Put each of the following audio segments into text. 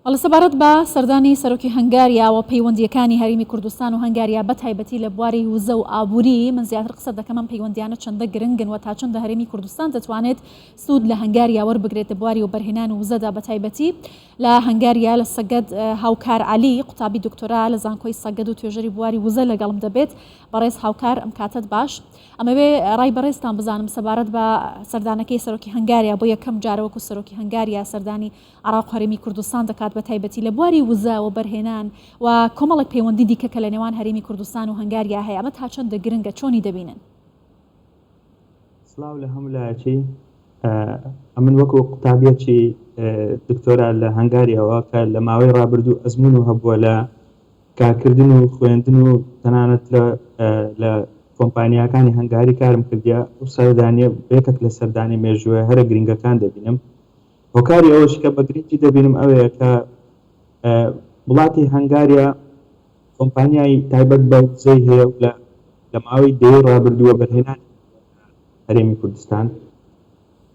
وەڵە سەبارەت بە سەردانی سەرۆکی هەنگاریا و پەیوەندیەکانی هەرێمی کوردستان و هەنگاریا بە تایبەتی لە بواری وزە و ئابووری من زیاتر قسە دەکەم ئەم پەیوەندیانە چەندە گرنگن و تا چەندە هەرێمی کوردستان دەتوانێت سوود لە هەنگاریا وەربگرێت لە بواری و بەرهێنان و وزەدا بە تایبەتی لە هەنگاریا لە سەگەد هاوکار علی قوتابی دکتۆرا لە زانکۆی سەگەد و توێژەری بواری وزە لەگەڵم دەبێت بەڕێز هاوکار ئەم کاتت باش ئەمەوێ ڕای بەڕێزتان بزانم سەبارەت بە سەردانەکەی سەرۆکی هەنگاریا بۆ یەکەم جارەوەکو سەرۆکی هەنگاریا سەردانی عێراق و هەرێمی کوردستان دەکات بە تایبەتی لە بواری وزە و بەرهێنان و کۆمەڵێک پەیوەندی دیکە کە لە نێوان هەرێمی کوردستان و هەنگاریا هەیە ئەمە تا چەندە گرنگە چۆنی دەبینن؟ سڵاو لە هەموو لایەکی ئەمن وەکو قوتابیەکی دکتۆرا لە هەنگاریەوە کە لە ماوەی ڕابردوو ئەزمون و هەبووە لە کارکردن و خوێندن و تەنانەت لە کۆمپانیاکانی هەنگاری کارم کردیا و سەردانیە بێکێک لە سەردانی مێژووە هەرە گرنگەکان دەبینم. هۆکاری ئەوەش کە بە گرنگی دەبینم ئەوەیە کە وڵاتی هەنگاریا کۆمپانیای تایبەت بە وزەی هەیە و لە ماوەی دەیەی ڕابردووە بەرهێنانی هەرێمی کوردستان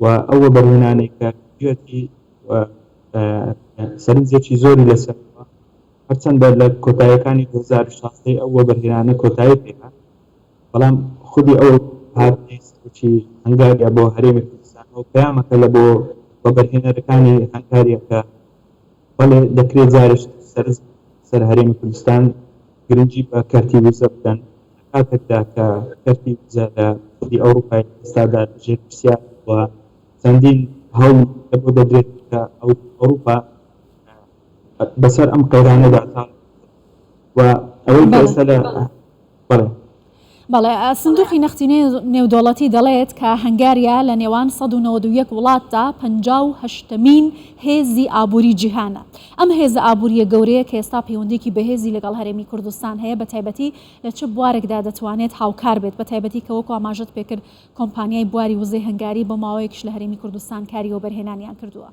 و ئەوە بەرهێنانێک کە گوێتی سەرنجێکی زۆری لەسەرەوە هەرچەندە لە کۆتاییەکانی 2016 ئەوە بەرهێنانە کۆتایی پێکات، بەڵام خودی ئەو هاتنی سەرۆکی هەنگاریا بۆ هەرێمی کوردستان و پەیامەکە لە بۆ بە بەرهێنەرەکانی هەنگاریە کە بەڵێ دەکرێت جارش سەر هەرێمی کوردستان گرنگی بە کارتی وزە بدەن کاتێکدا کە کارتی وزە لە خودی ئەوروپای ئێستادا ژێر پرسیار و چەندین هەوڵ بۆ دەدرێت کە ئەوروپا بەسەر ئەم قەیرانەدا و ئەوەی کە ئێستا لە بەڵێ سندوقی نەختی نێودوڵەتی دەڵێت کە هەنگاریا لە نێوان 191 وڵاتدا 58مین هێزی ئابووری جیهانە. ئەم هێزە ئابووریە گەورەیە کە ئێستا پەیوەندێکی بەهێزی لەگەڵ هەرێمی کوردستان هەیە بە تایبەتی لە چ بوارێکدا دەتوانێت هاوکار بێت بە تایبەتی کە وەکو ئاماژەت پێکرد کۆمپانیای بواری وزەی هەنگاری بە ماوەیەکش لە هەرێمی کوردستان کاری و بەرهێنانیان کردووە.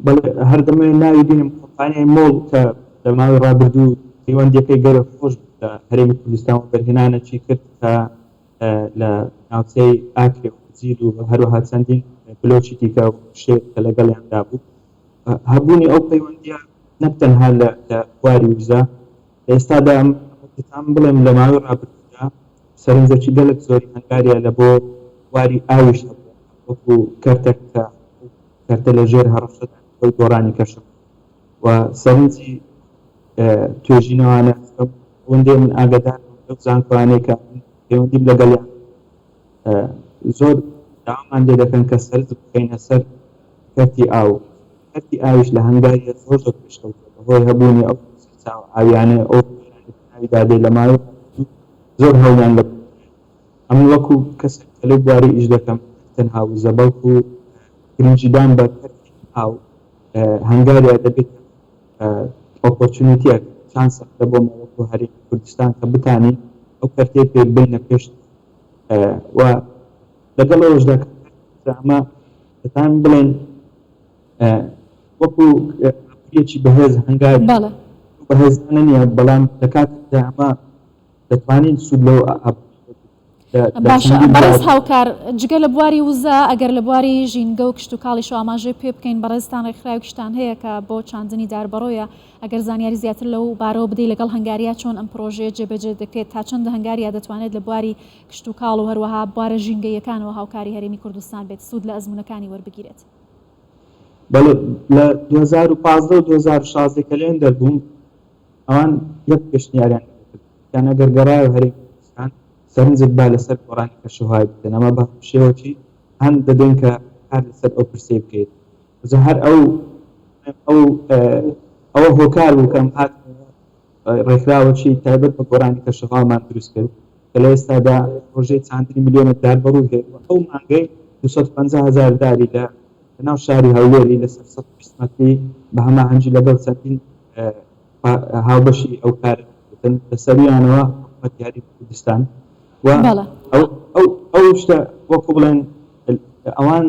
بەڵێ هەردەمێ ناوی بینم کۆمپانیای مۆڵ کە لە ماوەی ڕابردوو پەیوەندیەکەی گەورە خۆش هەرێمی کوردستان و بەرهێنانێکی کرد کە لە ناوچەی ئاکرێ و جیل و هەروەها چەندین بلۆچی دیکە و شتێک کە لەگەڵیاندا بوو هەبوونی ئەو پەیوەندیە نەک تەنها لە بواری وزە ئێستادا ئەم بڵێم لە ماوەی ڕابردوودا سەرنجێکی گەلێک زۆری هەنگاریە لە بۆ بواری ئاویش وەکو کەرتێک کە کەرتە لە ژێر هەڕەشەدا بۆی گۆڕانی کەشف و سەرنجی توێژینەوانە وەندێ من ئاگدار زانکۆوانەیە کە پەیوەندیم لەگەڵیان زۆر داوامان لێ دەکەن کە سەرنج بخەینە سەر کەرتی کەرتی ئاویش لە هەنگاریە زۆر پێشکەوتووە بەهۆی هەبوونی ئەو ئاویانە ئەو ناوی دادێ لە ماوەی زۆر هەوڵیان لە ئەم وەکو کەسێک کە لەو بواری ئیش دەکەم تەنها وزە بەڵکو گرنگیدان بە کەرتی ئاو هەنگاریا دەبێت ئۆپۆرچونیتیە چانسە لە بۆ وەکو هەرێمی کوردستان کە بتانی ئەو کەرتێ پێ بینە پێش و لەگەڵ ئەوەشدا ئەمە دەتان بڵێن وەکو یەکی بەهێز هەنگاری بەهێزانە نییە، بەڵام لە کاتێکدا ئەمە دەتوانین سوود لەو باشە. بەڕێز هاوکار جگە لە بواری وزە ئەگەر لە بواری ژینگە و کشت و کاڵیش ئاماژەی پێ بکەین بەڕێزتان ڕێکخراوێکشتان هەیە کە بۆ چاندنی داربەڕۆیە ئەگەر زانیاری زیاتر لەو بارەوە بدەی لەگەڵ هەنگاریا چۆن ئەم پرۆژەیە جێبەجێ دەکرێت تا چەندە هەنگاریا دەتوانێت لە بواری کشت و کاڵ و هەروەها بوارە ژینگەیەکانەوە هاوکاری هەرێمی کوردستان بێت سوود لە ئەزمونەکانی وەربگیرێت؟ بەڵێ لە 2015 و 2016 کە لێن دەربووم ئەوان یەک پێشنیاریان یان ئەگەر گەڕایە هەرێمی کوردستان سەرنجت با لەسەر گۆڕانی کەشوهای بکەن ئەمە بە شێوەکی هەن دەدەین کە کار لەسەر ئەو پرسێ بکەیت هەر ئەوە هۆکار بوو کەم هات ڕێکخراوەکی تایبەت بە گۆڕانی کەشوهامان دروست کرد کە لە ئێستادا پرۆژەی چاندنی میلیۆنە داربەڕوو هەیە ئەو مانگەی 250,000 داری لە ناو شاری هەولێری لەسەر 120 مەتری بە هەماهەنگی لەگەڵ چەندین هاوبەشی ئەو کار لەسەریانەوە حکومەتی هەرێمی کوردستان و ئەو شتە وەکو بڵێن ئەوان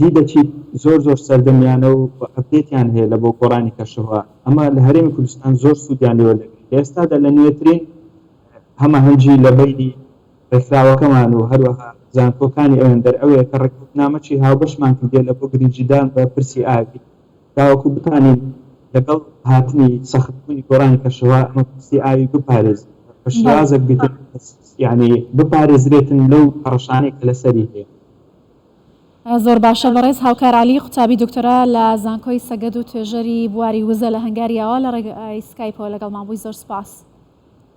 دیدەچیت زۆر سەردەمیانە و ئەپدێتیان هەیە لە بۆ گۆڕانی کەشوها ئەمە لە هەرێمی کوردستان زۆر سوودیان لێوە دەگرێت ئێستادا لە نوێترین هەماهەنگی لە بەینی ڕێکخراوەکەمان و هەروەها زانکۆکانی ئەوێن دەرئەوەیە کە ڕێکوتنامەی هاوبەشمان کردێت لە بۆ گرنگیدان بە پرسی ئاوی تاوەکو بتوانین لەگەڵ هاتنی سەختبوونی گۆڕانی کەشەوە ئەمە پرسی ئاوی بپارێز بە شێوازێک بێتن یعنی بپارێزرێتن لەو هەڕەشانێک کە لەسەری هەیە. زۆر باشە بەڕێز هاوکار عالی قوتابی دکتۆرا لە زانکۆی سەگەد و توێژەری بواری وزە لە هەنگاریاوە لە ڕێگەی سکایپەوە لەگەڵمان بووی، زۆر سپاس.